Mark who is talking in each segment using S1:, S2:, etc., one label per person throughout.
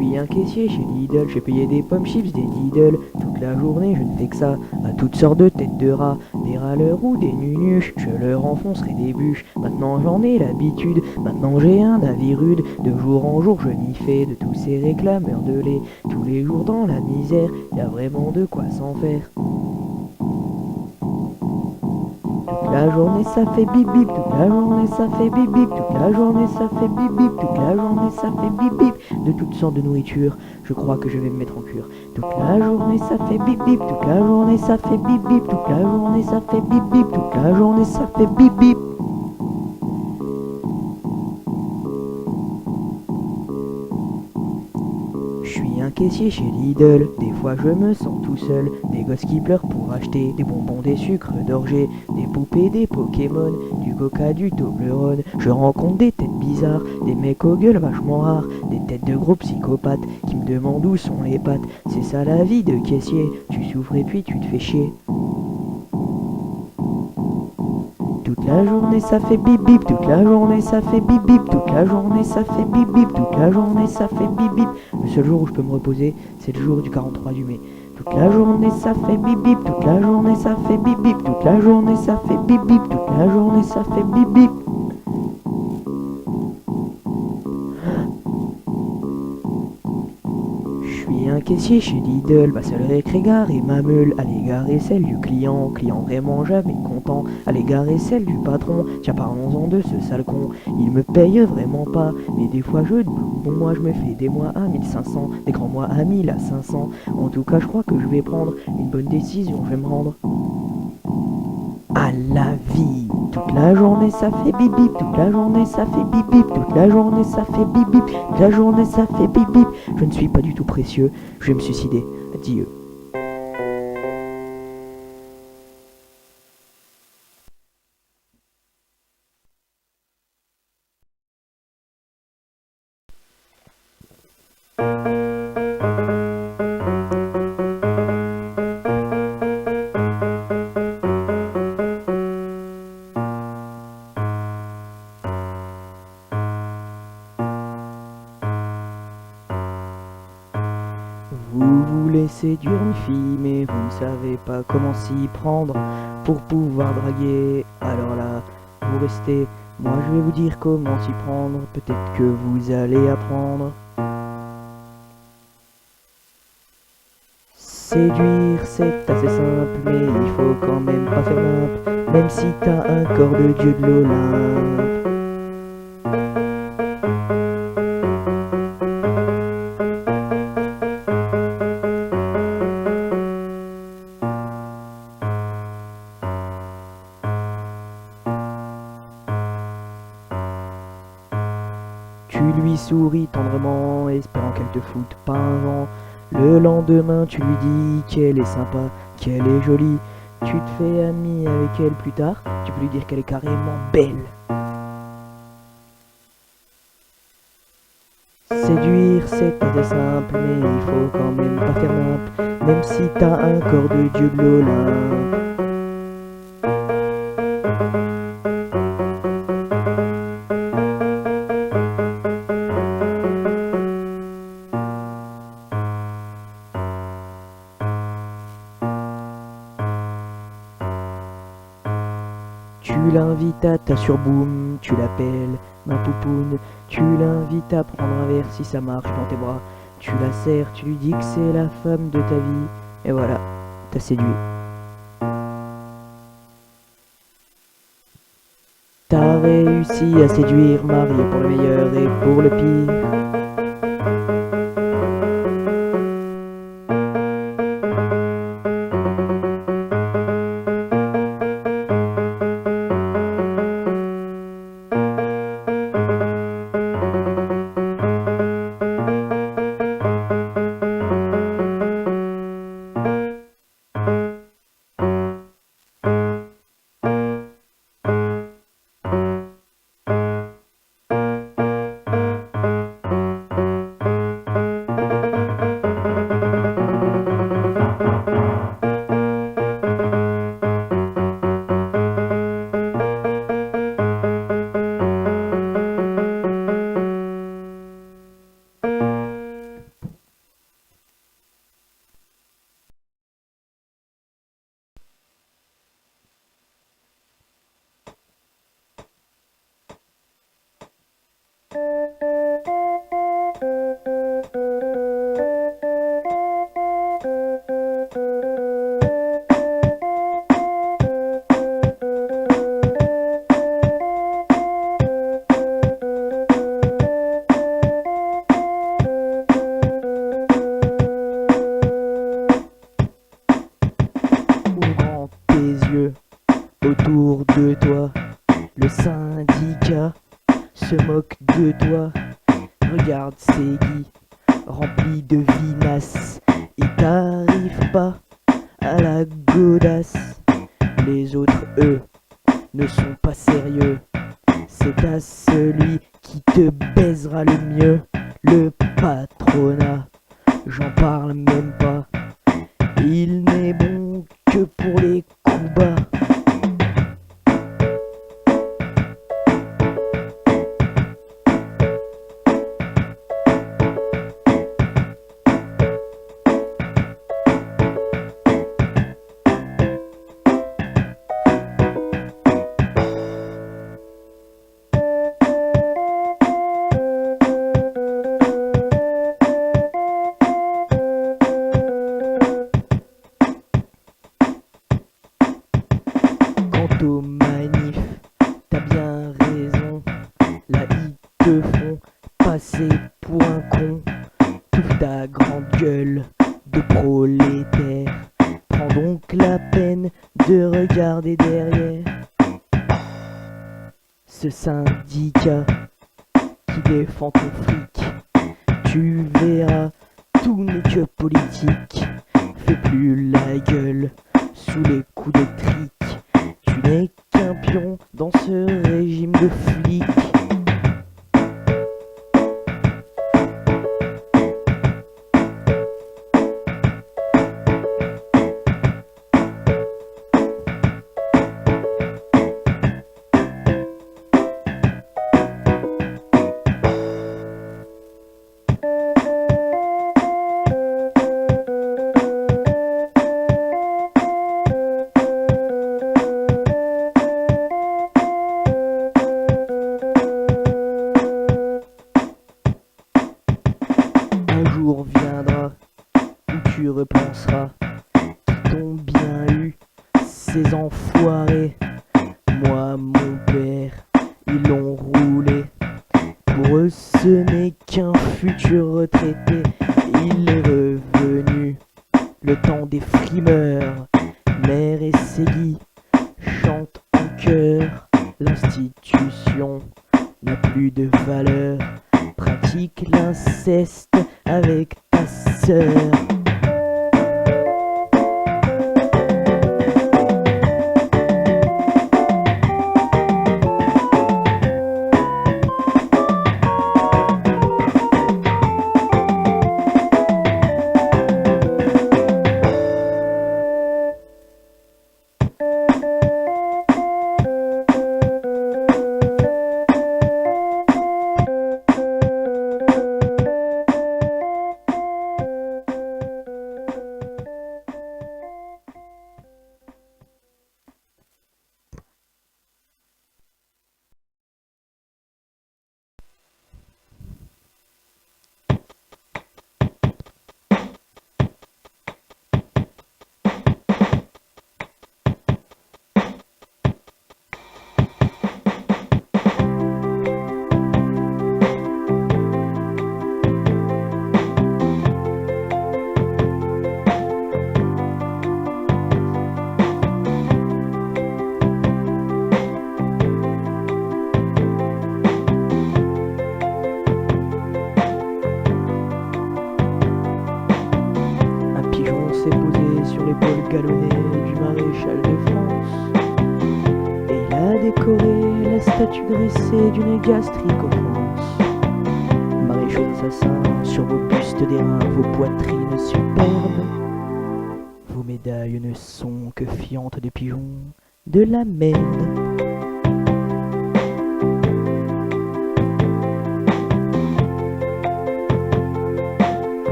S1: suis un caissier chez Lidl, j'ai payé des pommes chips, des Lidl. Toute la journée je ne fais que ça, à toutes sortes de têtes de rats, des râleurs ou des nunuches, je leur enfoncerai des bûches. Maintenant j'en ai l'habitude, maintenant j'ai un avis rude, de jour en jour je m'y fais, de tous ces réclameurs de lait. Tous les jours dans la misère, y a vraiment de quoi s'en faire. Toute la journée ça fait bip bip, toute la journée ça fait bip bip, toute la journée ça fait bip bip, toute la journée ça fait bip bip. De toutes sortes de nourriture, je crois que je vais me mettre en cure. Toute la journée ça fait bip bip, toute la journée ça fait bip bip, toute la journée ça fait bip bip, toute la journée ça fait bip bip. Je suis un caissier chez Lidl, des fois je me sens tout seul, des gosses qui pleurent pour acheter des bonbons, des sucres d'orgeat, des poupées, des Pokémon, du Coca, du Toblerone. Je rencontre des têtes bizarres, des mecs aux gueules vachement rares, des têtes de gros psychopathes qui me demandent où sont les pattes. C'est ça la vie de caissier, tu souffres et puis tu te fais chier. Toute la journée ça fait bip bip, toute la journée ça fait bip bip, toute la journée ça fait bip bip, toute la journée ça fait bip bip. Le seul jour où je peux me reposer, c'est le jour du 43 du mai. Toute la journée ça fait bip bip, toute la journée ça fait bip bip, toute la journée ça fait bip bip, toute la journée ça fait bip bip. Je suis un caissier chez Lidl, ma seule récré-gare et ma meule. Allez garer celle du client, client vraiment jamais content. Allez garer celle du patron, tiens parlons-en de ce sale con. Il me paye vraiment pas, mais des fois je bon moi je me fais des mois à 1500, des grands mois à 1000 à 500. En tout cas je crois que je vais prendre une bonne décision, je vais me rendre à la vie. Toute la journée ça fait bip bip, toute la journée ça fait bip bip, toute la journée ça fait bip bip, toute la journée ça fait bip bip. Je ne suis pas du tout précieux, je vais me suicider. Adieu. Vous voulez séduire une fille, mais vous ne savez pas comment s'y prendre pour pouvoir draguer. Alors là, vous restez, moi je vais vous dire comment s'y prendre, peut-être que vous allez apprendre. Séduire c'est assez simple, mais il faut quand même pas faire nimp, même si t'as un corps de dieu de l'Olympe. Tu lui souris tendrement, espérant qu'elle te foute pas un vent. Le lendemain, tu lui dis qu'elle est sympa, qu'elle est jolie. Tu te fais ami avec elle plus tard, tu peux lui dire qu'elle est carrément belle. Séduire, c'est assez simple, mais il faut quand même pas faire nimp, même si t'as un corps de dieu de l'Olympe. Tu l'invites à ta surboom, tu l'appelles ma poupoune, tu l'invites à prendre un verre si ça marche dans tes bras, tu la serres, tu lui dis que c'est la femme de ta vie, et voilà, t'as séduit. T'as réussi à séduire, marié pour le meilleur et pour le pire. yeux autour de toi. Le syndicat se moque de toi. Regarde ces guis remplis de vinasse. Ils t'arrivent pas à la godasse. Les autres, eux, ne sont pas sérieux. C'est à celui qui te baisera le mieux. Le patronat, j'en parle même pas. Il n'est bon que pour les coups bas. Quant aux manifs, t'as bien raison. Là ils te font passer pour un con. Toute ta grande gueule de prolétaire. Prends donc la peine de regarder derrière. Ce syndicat qui défend ton fric, tu verras, tout n'est que politique. Fais plus la gueule sous les coups de trique. Tu n'es qu'un pion dans ce régime de flics. Un jour viendra où tu repenseras qu'ils t'ont bien eu, ces enfoirés. Moi, mon père, ils l'ont roulé. Pour eux, ce n'est qu'un futur retraité. Il est revenu le temps des frimeurs. Mère et Ségui chantent en chœur. L'institution n'a plus de valeur. Pratique l'inceste avec ta sœur. S'est posé sur l'épaule galonnée du maréchal de France, et il a décoré la statue dressée d'une gastrique offense. Maréchaux assassins, sur vos bustes d'airain, vos poitrines superbes, vos médailles ne sont que fientes de pigeons de la merde.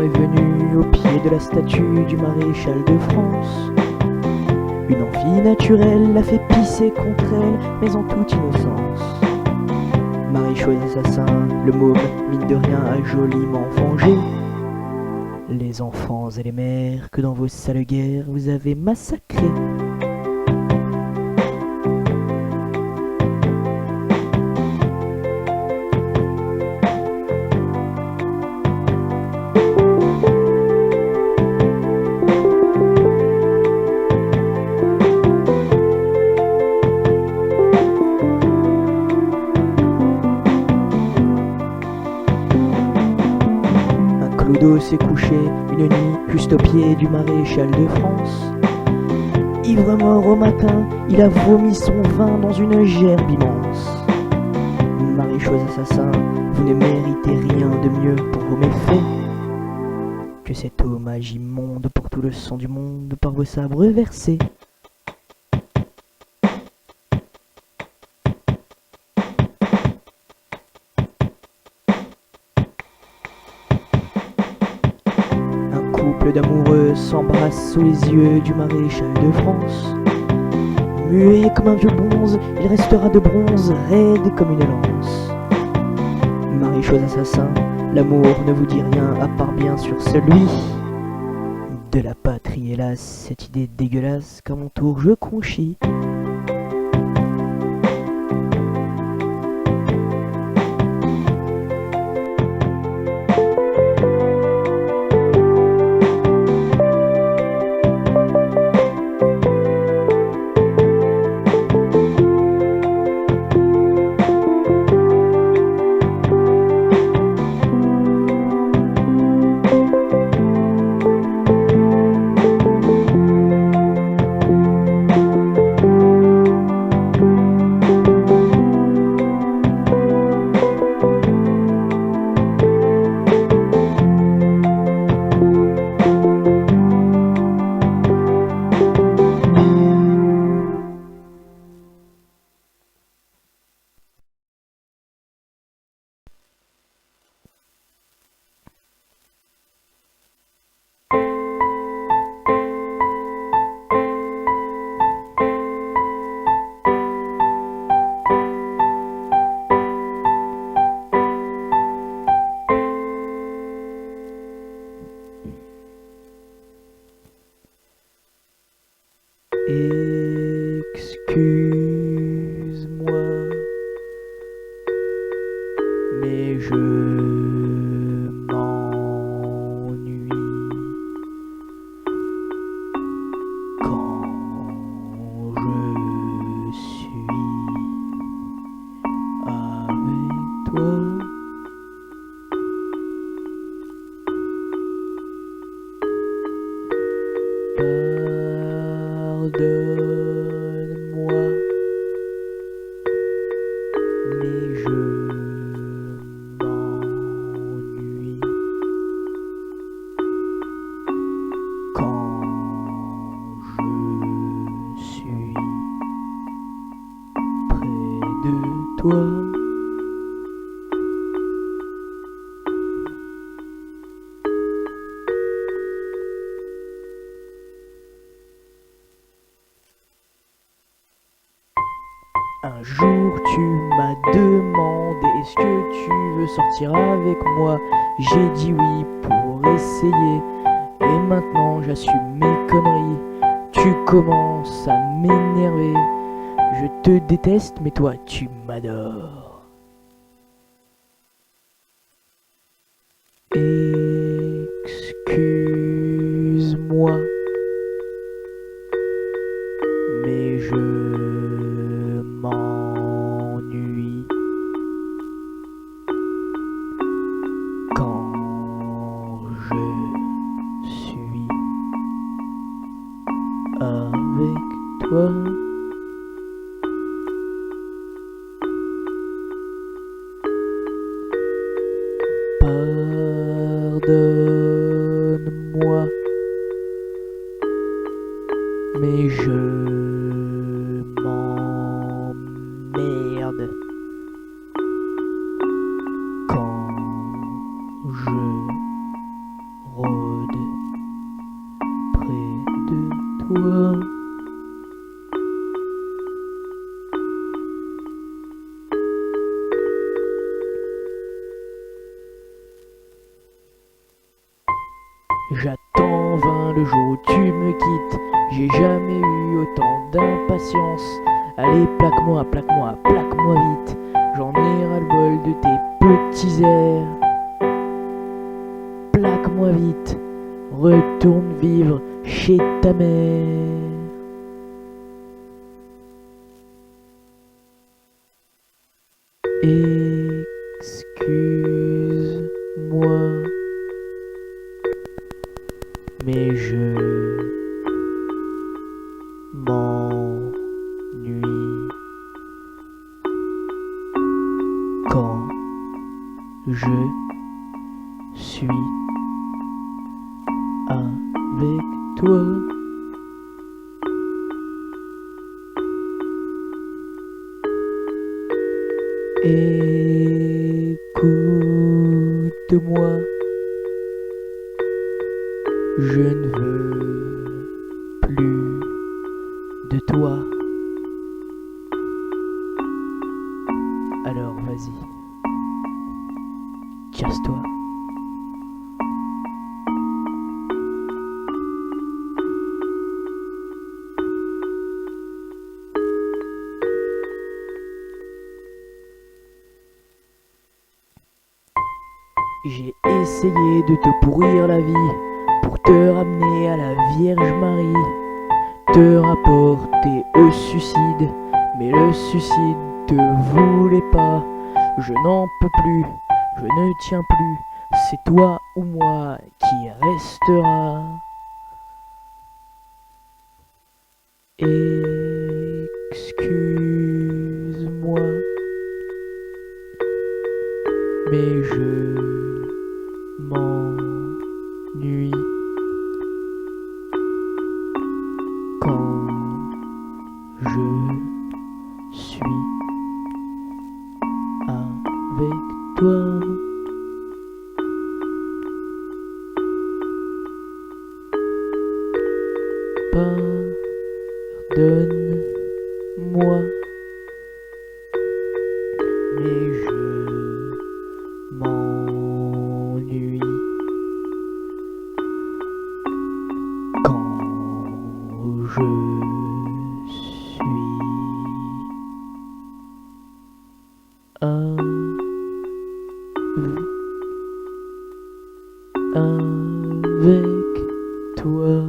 S1: Venu au pied de la statue du maréchal de France. Une envie naturelle l'a fait pisser contre elle, mais en toute innocence. Maréchaux assassin, le môme, mine de rien, a joliment vengé les enfants et les mères que dans vos sales guerres vous avez massacrés. Clodo s'est couché une nuit juste au pied du maréchal de France. Ivre mort au matin, il a vomi son vin dans une gerbe immense. Maréchaux assassins, vous ne méritez rien de mieux pour vos méfaits que cet hommage immonde pour tout le sang du monde par vos sabres versés. Couple d'amoureux s'embrassent sous les yeux du maréchal de France. Muet comme un vieux bonze, il restera de bronze, raide comme une lance. Maréchaux assassins, l'amour ne vous dit rien à part bien sûr celui de la patrie, hélas, cette idée dégueulasse qu'à mon tour je conchis. Excuse-moi, mais je m'ennuie quand je suis avec toi. Pardonne-moi, mais je m'ennuie quand je suis près de toi. Un jour tu m'as demandé est-ce que tu veux sortir avec moi. J'ai dit oui pour essayer. Et maintenant j'assume mes conneries. Tu commences à m'énerver. Je te déteste mais toi tu m'adores. Excuse-moi, mais je m'ennuie quand je suis avec toi. Pardonne-moi, mais je m'emmerde quand je rôde près de toi. le jour où tu me quittes. J'ai jamais eu autant d'impatience. Allez, plaque-moi, plaque-moi, plaque-moi vite. J'en ai ras-le-bol de tes petits airs. Plaque-moi vite, retourne vivre chez ta mère. Excuse-moi, mais je m'ennuie quand je suis avec toi. Écoute-moi, je ne veux plus de toi. Alors vas-y, casse-toi. J'ai essayé de te pourrir la vie pour te ramener à la Vierge Marie, te rapporter au suicide, mais le suicide te voulait pas. Je n'en peux plus, je ne tiens plus, c'est toi ou moi qui restera. Excuse-moi, mais je m'ennuie quand je suis avec toi. Pardonne-moi, mais je m'ennuie quand je suis avec toi.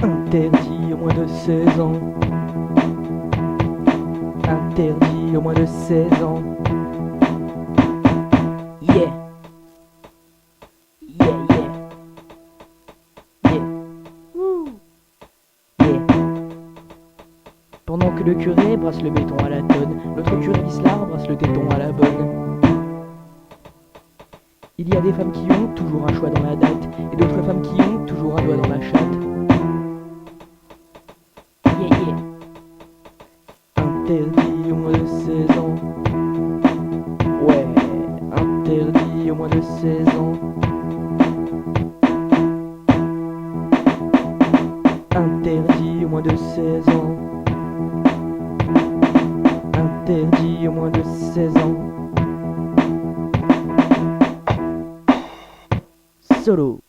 S1: Interdit aux moins de 16 ans. Interdit aux moins de 16 ans. Yeah. Yeah, yeah. Yeah. Woo. Yeah. Pendant que le curé brasse le béton à la tonne, l'autre curé Vislard brasse le téton à la bonne. Il y a des femmes qui ont toujours un choix dans la date, et d'autres femmes qui ont toujours un doigt dans la chatte. Yeah, yeah. Interdit aux moins de 16 ans. Ouais, interdit aux moins de 16 ans. Interdit aux moins de 16 ans. Interdit aux moins de 16 ans. Solo.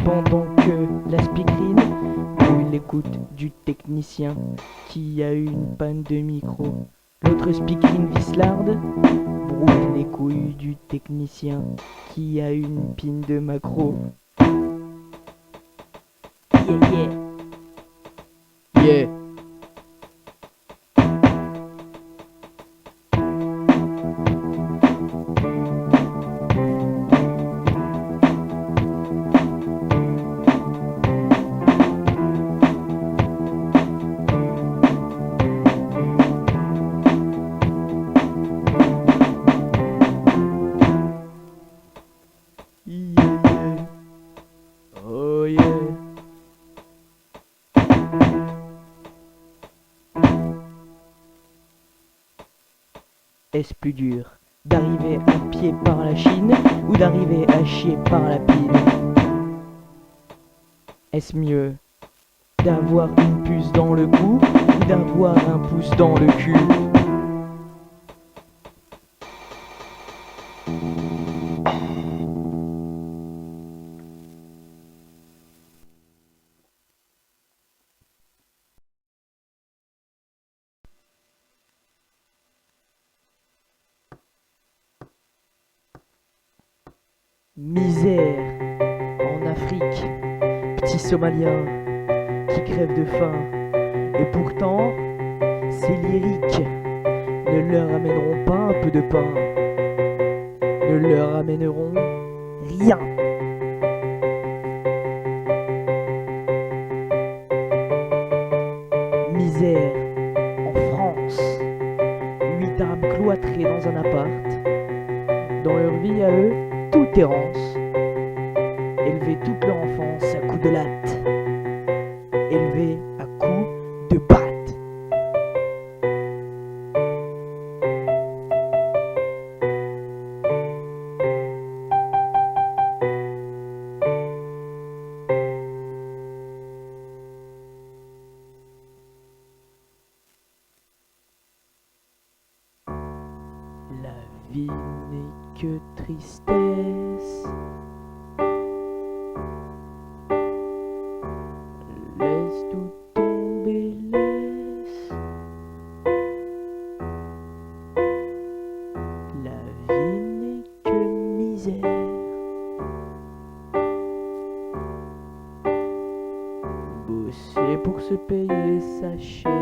S1: Pendant que la speakerine brûle l'écoute du technicien qui a une panne de micro, l'autre speakerine Vislarde brûle les couilles du technicien qui a une pine de macro. Yeah, yeah. Yeah. Est-ce plus dur d'arriver à pied par la Chine ou d'arriver à chier par la pine? Est-ce mieux d'avoir une puce dans le cou ou d'avoir un pouce dans le cul? Misère en Afrique, petits Somaliens qui crèvent de faim. Et pourtant, ces lyriques ne leur amèneront pas un peu de pain, ne leur amèneront rien. Misère en France, 8 âmes cloîtrées dans un appart. Dans leur vie à eux, tout errance. Élever toute leur enfance à coups de latte, élever à coups de batte. La vie n'est que tristesse. Laisse tout tomber, laisse. La vie n'est que misère. Bosser pour se payer sa chair.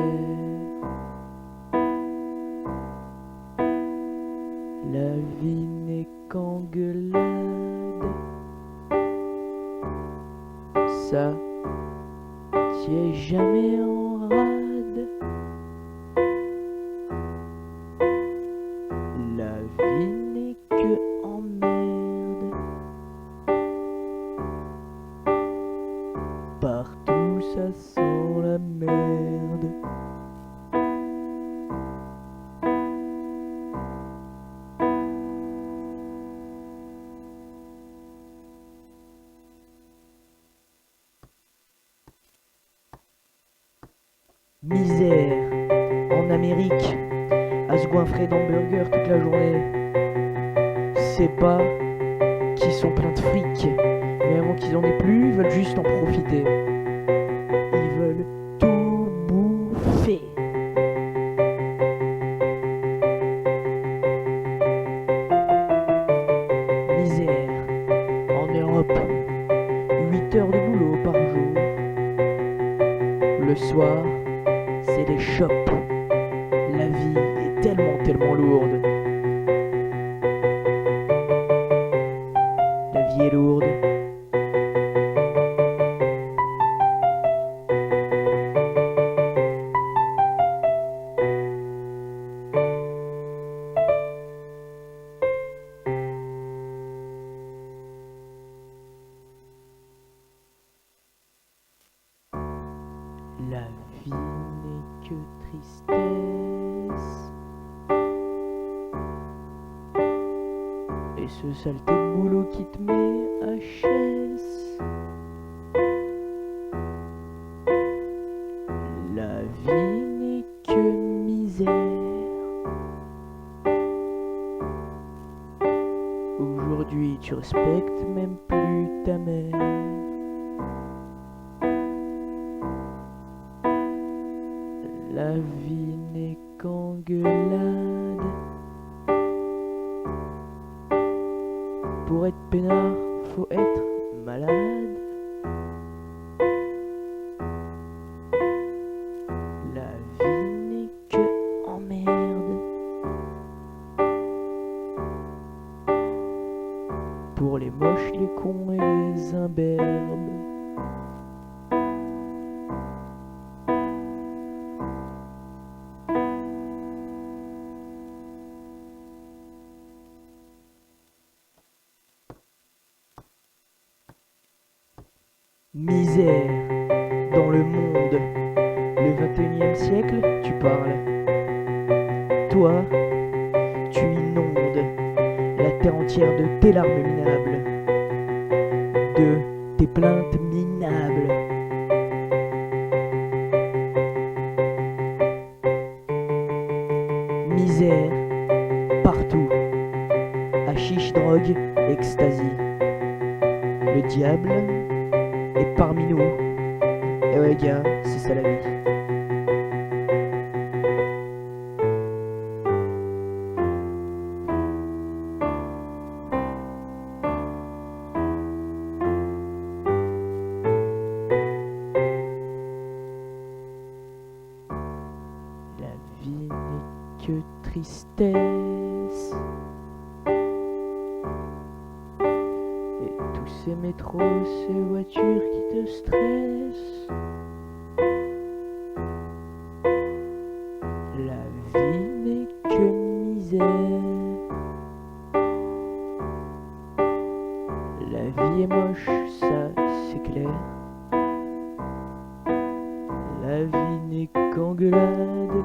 S1: La vie n'est qu'engueulade. Ça, t'y es jamais en rade. La vie n'est que emmerde. Partout ça sent la merde. Misère en Amérique, à se goinfrer d'hamburgers toute la journée. C'est pas qu'ils sont pleins de fric, mais avant qu'ils en aient plus, ils veulent juste en profiter. Ils veulent tout bouffer. Misère en Europe, 8 heures de boulot par jour. Le soir, c'est les chopes. La vie est tellement lourde. La vie est lourde. La vie n'est que tristesse. Et ce saleté de boulot qui te met HS. La vie n'est que misère. Aujourd'hui tu respectes même plus ta mère. La vie n'est qu'engueulade. Pour être peinard, faut être malade. La vie n'est que emmerde. Pour les moches, les cons et les imberbes. Misère dans le monde. Le 21e siècle, tu parles. Toi, terre entière de tes larmes minables, de tes plaintes minables. Misère, partout, hashish, drogue, ecstasy. Le diable est parmi nous. Et ouais gars, c'est ça la vie. La vie n'est que tristesse. Et tous ces métros, ces voitures qui te stressent. La vie n'est que misère. La vie est moche, ça c'est clair. La vie n'est qu'engueulade.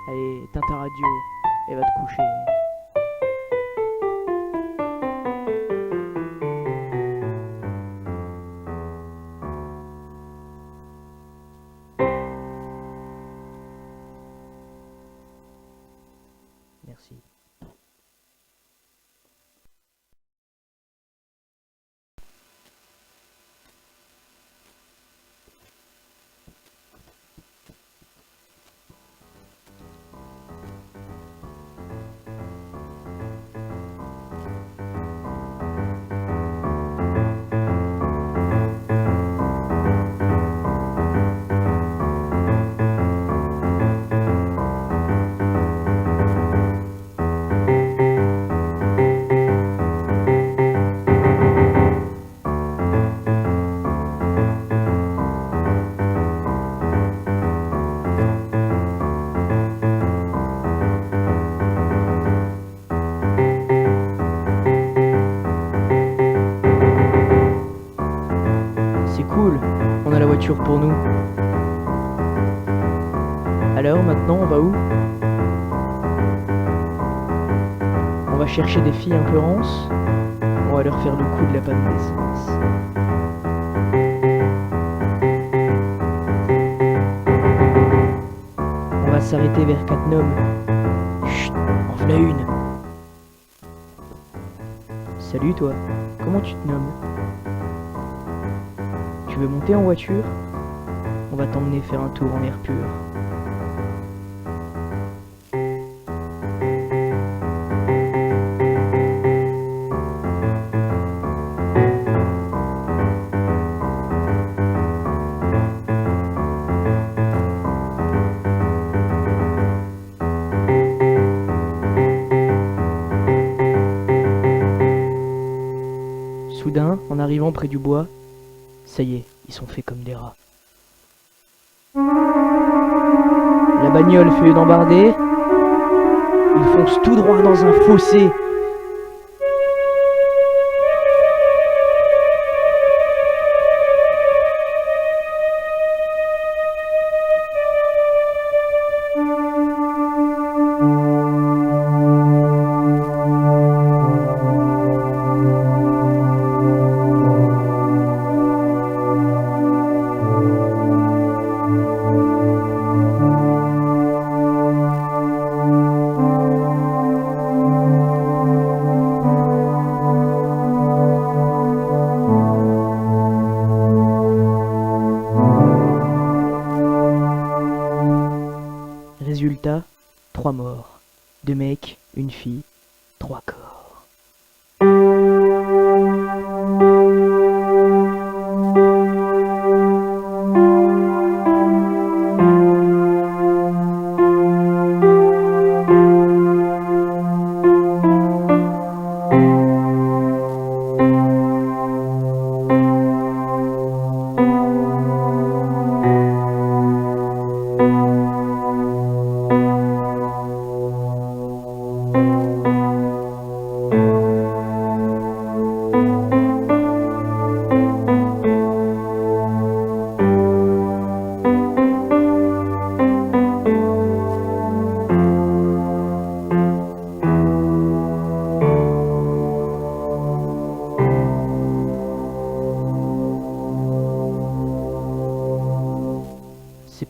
S1: Allez, éteins ta radio et va te coucher. Merci. C'est cool, on a la voiture pour nous. Alors maintenant on va où? On va chercher des filles un peu rances. On va leur faire le coup de la panne d'essence. On va s'arrêter vers Cattenom. Chut, en voilà une. Salut toi, comment tu te nommes? Tu veux monter en voiture? On va t'emmener faire un tour en air pur. Soudain, en arrivant près du bois, ça y est, ils sont faits comme des rats. La bagnole fait une embardée. Ils foncent tout droit dans un fossé.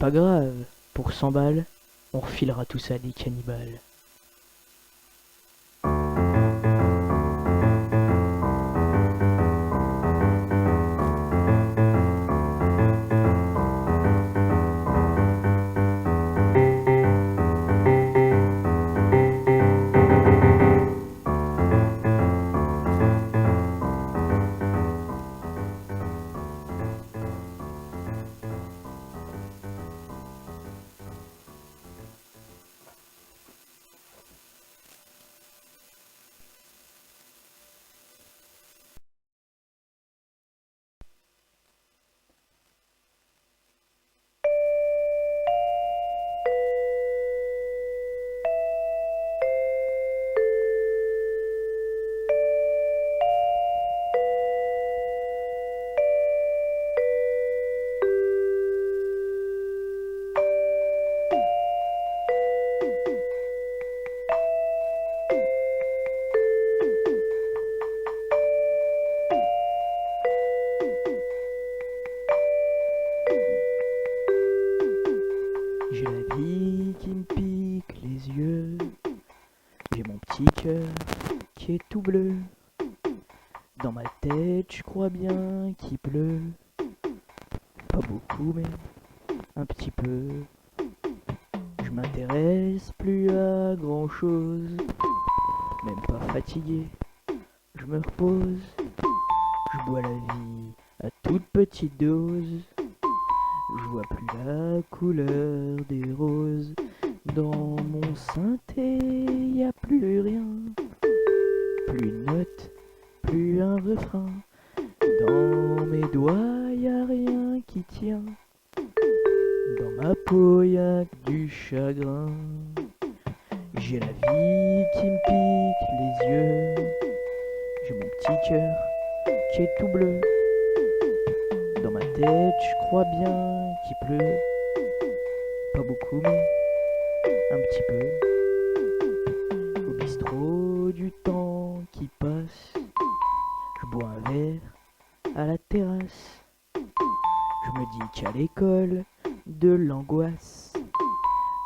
S1: pas grave, pour 100 balles, on refilera tout ça à des cannibales. J'ai la vie qui me pique les yeux, j'ai mon petit cœur qui est tout bleu. Dans ma tête, je crois bien qu'il pleut. Pas beaucoup, mais un petit peu. Je m'intéresse plus à grand chose, même pas fatigué, je me repose. Je bois la vie à toute petite dose. Je vois plus la couleur des roses. Dans mon synthé, y a plus rien. Plus une note, plus un refrain. Dans mes doigts, y a rien qui tient. Dans ma peau, y a que du chagrin. J'ai la vie qui me pique les yeux. J'ai mon petit cœur qui est tout bleu. Dans ma tête, je crois bien qu'il pleut. Pas beaucoup, mais un petit peu. Au bistrot du temps qui passe, je bois un verre à la terrasse. Je me dis qu'à l'école de l'angoisse,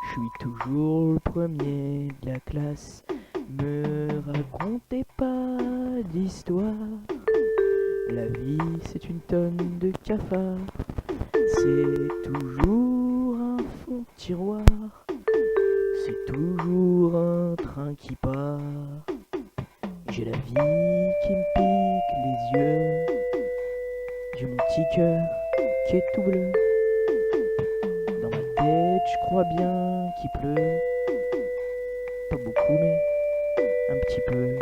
S1: je suis toujours le premier de la classe. Me racontez pas d'histoire. La vie, c'est une tonne de cafards. C'est toujours un fond de tiroir. C'est toujours un train qui part. J'ai la vie qui me pique les yeux. J'ai mon petit cœur qui est tout bleu. Dans ma tête, je crois bien qu'il pleut. Pas beaucoup, mais un petit peu.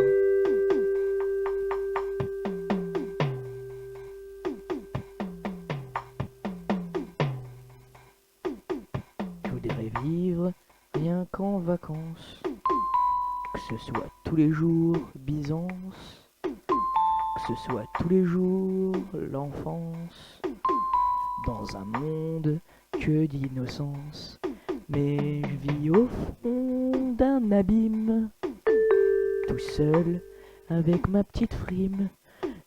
S1: Je voudrais vivre rien qu'en vacances, que ce soit tous les jours Byzance, que ce soit tous les jours l'enfance, dans un monde que d'innocence. Mais je vis au fond d'un abîme, tout seul avec ma petite frime,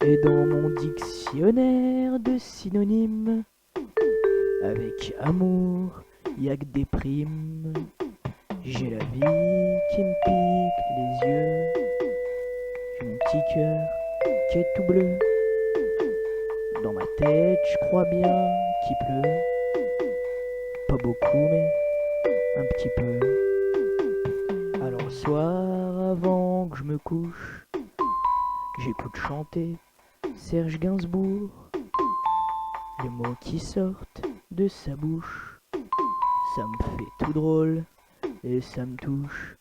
S1: et dans mon dictionnaire de synonymes, avec amour, y a que des primes. J'ai la vie qui me pique les yeux. J'ai mon petit cœur qui est tout bleu. Dans ma tête, je crois bien qu'il pleut. Pas beaucoup, mais un petit peu. Alors le soir, avant que je me couche, j'écoute chanter Serge Gainsbourg. Les mots qui sortent de sa bouche, ça me fait tout drôle et ça me touche.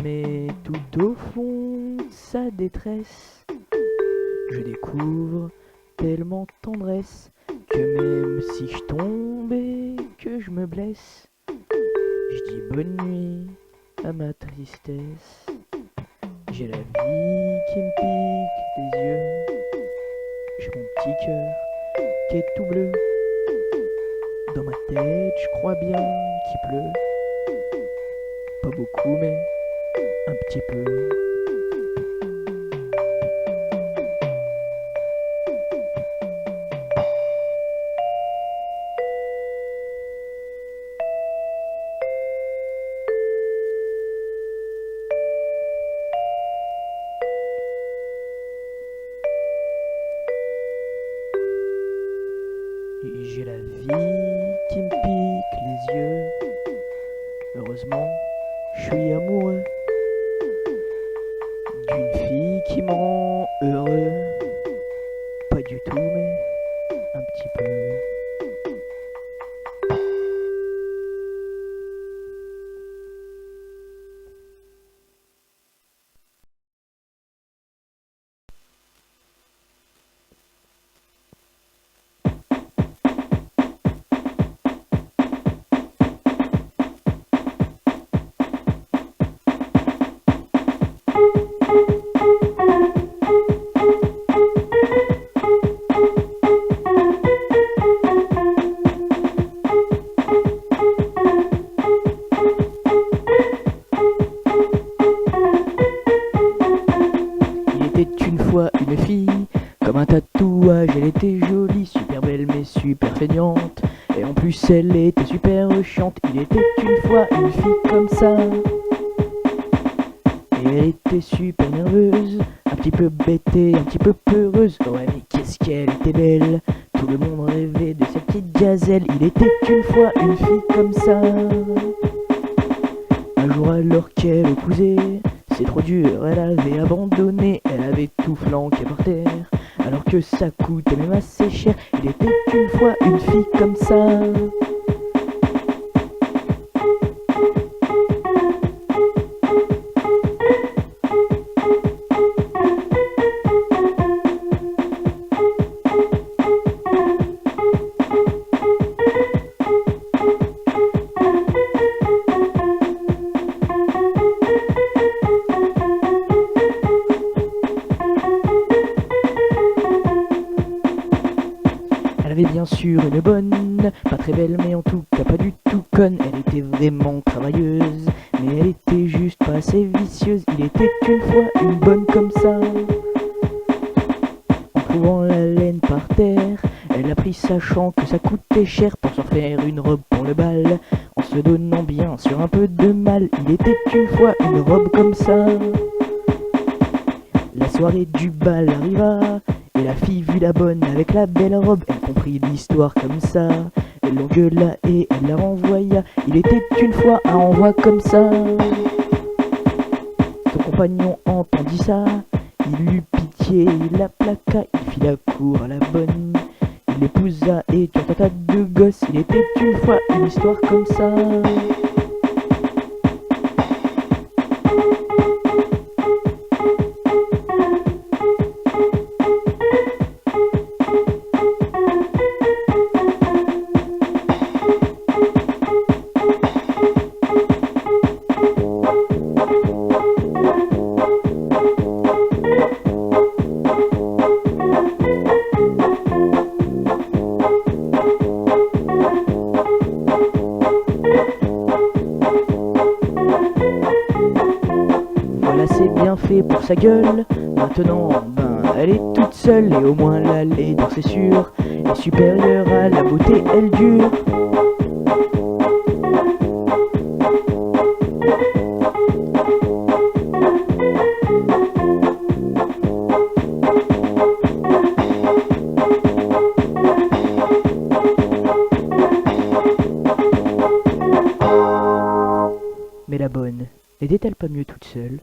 S1: Mais tout au fond de sa détresse, je découvre tellement de tendresse que même si je tombe et que je me blesse, je dis bonne nuit à ma tristesse. J'ai la vie qui me pique les yeux. J'ai mon petit cœur qui est tout bleu. Dans ma tête, je crois bien qu'il pleut. Pas beaucoup, mais un petit peu. J'ai la vie qui me pique les yeux. Heureusement, je suis amoureux d'une fille qui me rend heureux. Pas du tout, mais un petit peu. Il était une fois une fille, comme un tatouage, elle était jolie, super belle mais super feignante. Et en plus elle était super chiante. Il était une fois une fille comme ça. Et elle était super nerveuse, un petit peu bête et un petit peu peureuse. Ouais mais qu'est-ce qu'elle était belle. Tout le monde rêvait de cette petite gazelle. Il était une fois une fille comme ça. Un jour alors qu'elle cousait, c'est trop dur, elle avait abandonné. Elle avait tout flanqué par terre, alors que ça coûtait même assez cher. Il était une fois une fille comme ça. Elle avait bien sûr une bonne, pas très belle mais en tout cas pas du tout conne. Elle était vraiment travailleuse, mais elle était juste pas assez vicieuse. Il était une fois une bonne comme ça. En trouvant la laine par terre, elle a pris sachant que ça coûtait cher pour s'en faire une robe pour le bal. En se donnant bien sûr un peu de mal, il était une fois une robe comme ça. La soirée du bal arriva, et la fille vit la bonne avec la belle robe. Elle comprit l'histoire comme ça, elle l'engueula et elle la renvoya. Il était une fois un renvoi comme ça. Son compagnon entendit ça, il eut pitié, il la plaqua. Il fit la cour à la bonne, il l'épousa et eut un tas de gosses. Il était une fois une histoire comme ça. Voilà, c'est bien fait pour sa gueule. Maintenant, ben, elle est toute seule et au moins la laideur, c'est sûr, est supérieure à la beauté, elle dure. Mais la bonne, n'était-elle pas mieux toute seule?